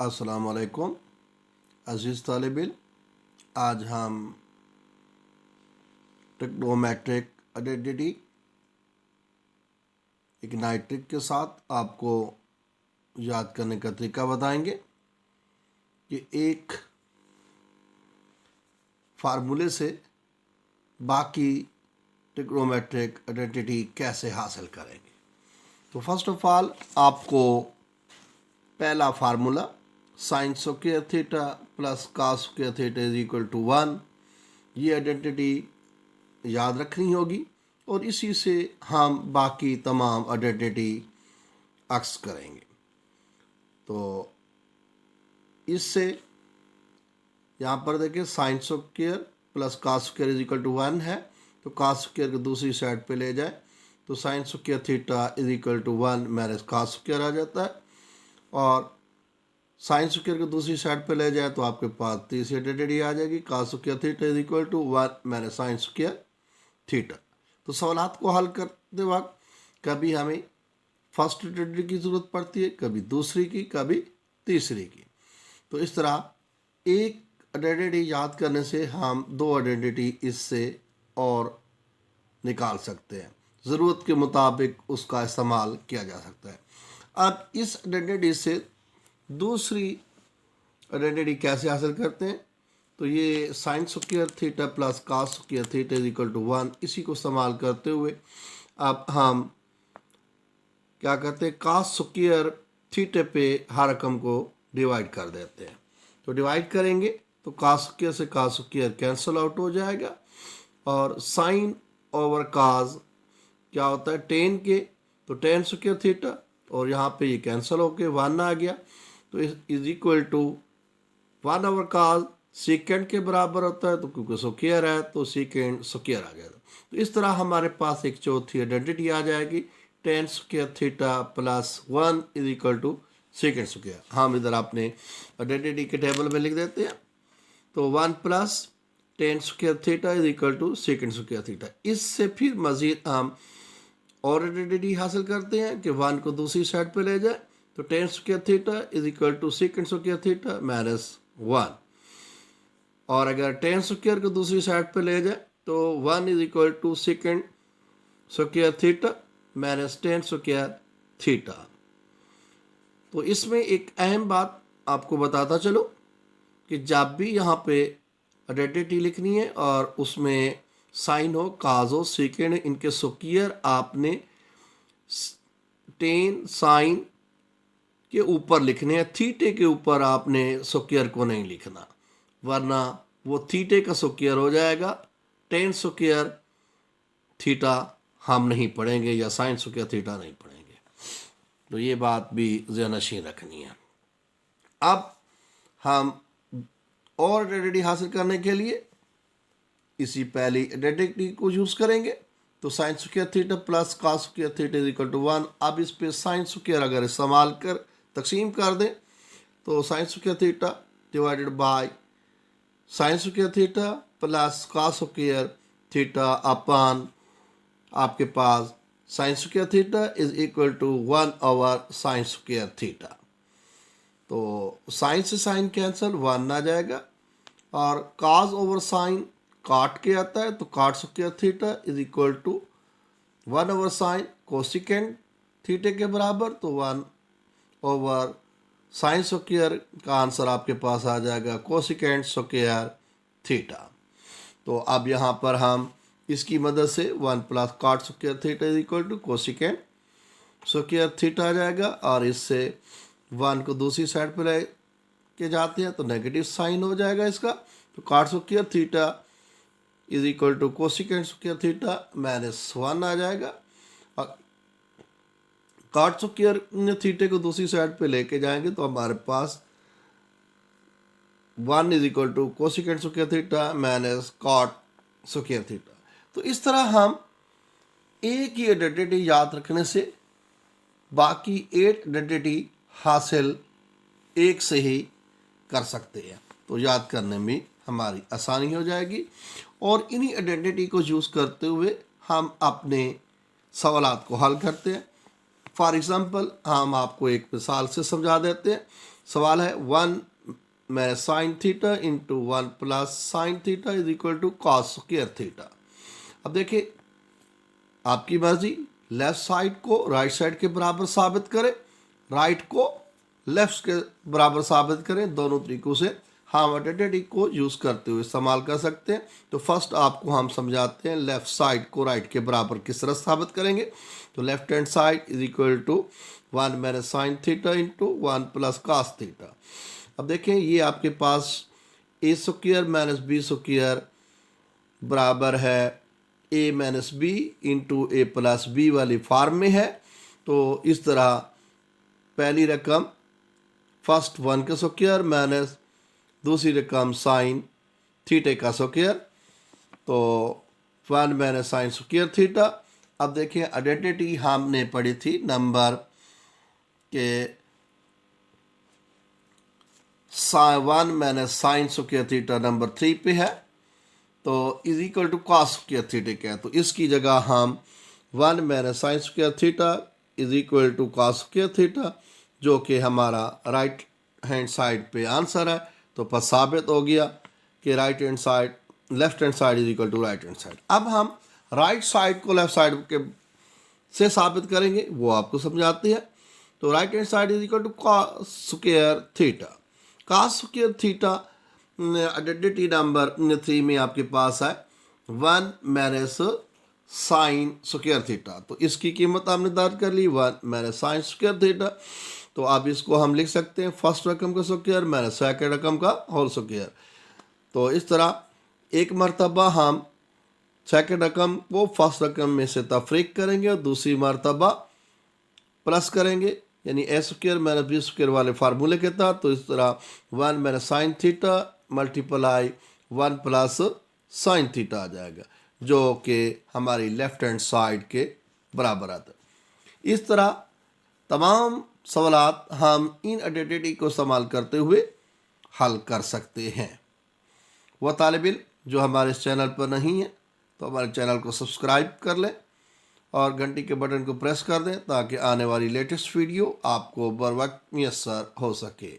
अस्सलाम वालेकुम अज़ीज़ तालिब इल्म। आज हम ट्रिग्नोमेट्रिक आइडेंटिटी एक नए ट्रिक के साथ आपको याद करने का तरीका बताएंगे कि एक फार्मूले से बाकी ट्रिग्नोमेट्रिक आइडेंटिटी कैसे हासिल करेंगे। तो फर्स्ट ऑफ ऑल आपको पहला formula sine square theta plus cos square theta is equal to 1 ये आइडेंटिटी याद रखनी होगी और इसी से हम बाकी तमाम आइडेंटिटी अक्स करेंगे। तो इससे यहाँ पर देखिए sine square plus cos square is equal to 1 है, तो कॉस स्क्वायर को दूसरी साइड पे ले जाए तो sine square theta is equal to 1 minus cos square आ जाता है, और साइन स्क्वायर को दूसरी साइड पे ले जाए तो आपके पास तीसरी आइडेंटिटी आ जाएगी cos square theta is equal to 1 minus sine square theta. तो सवालात को हल करते वक्त कभी हमें फर्स्ट आइडेंटिटी की ज़रूरत पड़ती है, कभी दूसरी की, कभी तीसरी की। तो इस तरह एक आइडेंटिटी याद करने से हम दो आइडेंटिटी इससे और निकाल सकते हैं, ज़रूरत के मुताबिक उसका इस्तेमाल किया जा सकता है। अब इस आइडेंटिटी से दूसरी आइडेंटिटी कैसे हासिल करते हैं, तो ये sine square theta plus cos square theta is equal to 1 इसी को इस्तेमाल करते हुए अब हम क्या करते हैं, कॉस स्क्वायर थीटा पे हर रकम को डिवाइड कर देते हैं। तो डिवाइड करेंगे तो कॉस स्क्वायर से कॉस स्क्वायर कैंसिल आउट हो जाएगा और साइन ओवर कॉस क्या होता है टेन के, तो टेन स्क्वायर थीटा और यहाँ पे ये कैंसिल होके 1 आ गया, तो is equal to 1 over cos secant के बराबर होता है, तो क्योंकि स्क्वायर है तो सेकेंड स्क्वायर आ जाएगा। तो इस तरह हमारे पास एक चौथी आइडेंटिटी आ जाएगी tan square theta plus 1 is equal to secant square. हम इधर अपने आइडेंटिटी के टेबल में लिख देते हैं, तो 1 plus tan square theta is equal to secant square theta. इससे फिर मज़ीद हम और आइडेंटिटी हासिल करते हैं कि 1 को दूसरी साइड पे ले जाए तो tan square theta is equal to secant square theta minus 1, और अगर टेन स्क्वायर को दूसरी साइड पे ले जाए तो 1 is equal to secant square theta minus tan square theta. तो इसमें एक अहम बात आपको बताता चलो कि जब भी यहाँ पे आइडेंटिटी लिखनी है और उसमें साइन हो काज हो सेकेंड इनके स्क्वायर आपने टेन साइन के ऊपर लिखने हैं, थीटे के ऊपर आपने स्क्वायर को नहीं लिखना, वरना वो थीटे का स्क्वायर हो जाएगा, टेन स्क्वायर थीटा हम नहीं पढ़ेंगे या साइन स्क्वायर थीटा नहीं पढ़ेंगे। तो ये बात भी ज़हन-नशीं रखनी है। अब हम और आइडेंटिटी हासिल करने के लिए इसी पहली आइडेंटिटी को यूज़ करेंगे, तो sine square theta plus cos square theta is equal to 1। अब इस पे साइन स्क्वायर अगर इस्तेमाल कर तकसीम कर दें तो sine square theta divided by sine square theta plus cos square theta अपान आपके पास sine square theta is equal to 1 over sine square theta. तो साइन से साइन कैंसिल 1 आ जाएगा और कॉस ओवर साइन काट के आता है, तो cot square theta is equal to 1 over sine cosecant theta के बराबर, तो 1 ओवर साइन स्क्वायर का आंसर आपके पास आ जाएगा कोसिकेंड स्क्वायर थीटा। तो अब यहाँ पर हम इसकी मदद से 1 plus cot square theta is equal to cosecant square theta आ जाएगा, और इससे 1 को दूसरी साइड पर ले के जाते हैं तो नेगेटिव साइन हो जाएगा इसका, तो cot square theta is equal to cosecant square theta minus 1 आ जाएगा। और काट स्क्वायर थीटे को दूसरी साइड पे लेके जाएंगे तो हमारे पास 1 is equal to cosecant square theta minus cot square theta. तो इस तरह हम एक ही आइडेंटिटी याद रखने से बाकी 8 आइडेंटिटी हासिल एक से ही कर सकते हैं, तो याद करने में हमारी आसानी हो जाएगी। और इन्हीं आइडेंटिटी को यूज़ करते हुए हम अपने सवालात को हल करते हैं। फॉर एग्जाम्पल हम आपको एक मिसाल से समझा देते हैं। सवाल है 1 minus sine theta into 1 plus sine theta is equal to cos square theta. अब देखिए आपकी मर्जी, लेफ्ट साइड को राइट साइड के बराबर साबित करें, राइट को लेफ्ट के बराबर साबित करें। दोनों तरीकों से हम आइडेंटिटी को यूज़ करते हुए इस्तेमाल कर सकते हैं। तो फर्स्ट आपको हम समझाते हैं लेफ्ट साइड को राइट के बराबर किस तरह साबित करेंगे। तो left hand side is equal to 1 minus sine theta into 1 plus cos theta. अब देखें ये आपके पास A square minus B square बराबर है A minus B into A plus B वाली फॉर्म में है। तो इस तरह पहली रकम फर्स्ट 1 का स्क्वायर माइनस दूसरी रकम साइन थीटा का स्क्वायर, तो 1 माइनस साइन स्क्वायर थीटा। अब देखिए आइडेंटिटी हमने पढ़ी थी नंबर के 1 minus sine square theta number 3 पे है, तो is equal to cos square theta का है। तो इसकी जगह हम 1 minus sine square theta is equal to cos square theta, जो कि हमारा राइट हैंड साइड पे आंसर है। तो पर साबित हो गया कि right hand side left hand side is equal to right hand side. अब हम राइट साइड को लेफ्ट साइड के से साबित करेंगे, वो आपको समझाते हैं। तो right hand side is equal to cos square theta. Cos square theta identity number 3 में आपके पास है 1 माइनस साइन स्क्वायर थीटा। तो इसकी कीमत हमने दर्ज कर ली 1 माइनस साइन स्क्वायर थीटा। तो अब इसको हम लिख सकते हैं फर्स्ट रकम का स्क्वायर माइनस सेकंड रकम का होल स्क्वायर। तो इस तरह एक मरतबा हम सेकंड रकम को फर्स्ट रकम में से तफरीक करेंगे और दूसरी मरतबा प्लस करेंगे, यानी A square minus B square वाले फार्मूले के तहत। तो इस तरह 1 minus sine theta multiply 1 plus sine theta आ जाएगा, जो कि हमारी लेफ्ट हैंड साइड के बराबर आता है। इस तरह तमाम सवालात हम इन आइडेंटिटी को इस्तेमाल करते हुए हल कर सकते हैं। वह तालिब इल्म जो हमारे इस चैनल पर नहीं है तो हमारे चैनल को सब्सक्राइब कर लें और घंटी के बटन को प्रेस कर दें ताकि आने वाली लेटेस्ट वीडियो आपको बर वक्त मैसर हो सके।